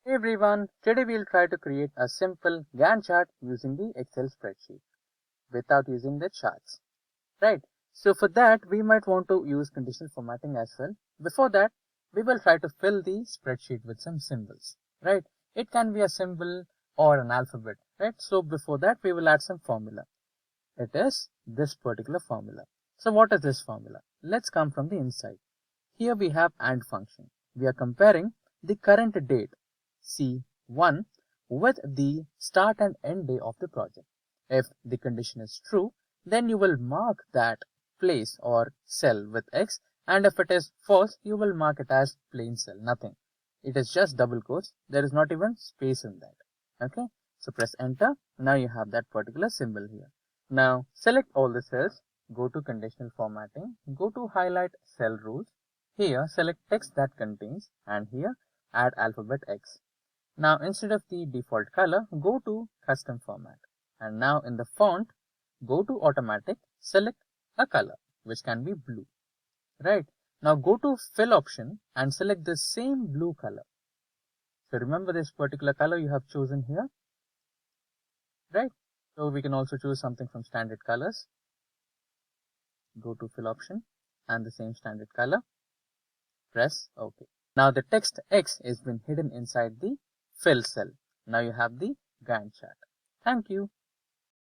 Hey everyone, today we'll try to create a simple Gantt chart using the Excel spreadsheet without using the charts, right? So for that, we might want to use conditional formatting as well. Before that, we will try to fill the spreadsheet with some symbols, right? It can be a symbol or an alphabet, right? So before that, we will add some formula. It is this particular formula. So what is this formula? Let's come from the inside. Here we have AND function. We are comparing the current date C1 with the start and end day of the project. If the condition is true, then you will mark that place or cell with X, and if it is false, you will mark it as plain cell, nothing. It is just double quotes. There is not even space in that. Okay, so press enter. Now you have that particular symbol here. Now select all the cells, go to conditional formatting, go to highlight cell rules. Here select text that contains, and here add alphabet X. Now instead of the default color, go to custom format, and now in the font, go to automatic, select a color which can be blue, right? Now go to fill option and select the same blue color. So remember this particular color you have chosen here, right? So we can also choose something from standard colors. Go to fill option and the same standard color. Press OK. Now the text X has been hidden inside the fill cell. Now you have the Gantt chart. Thank you.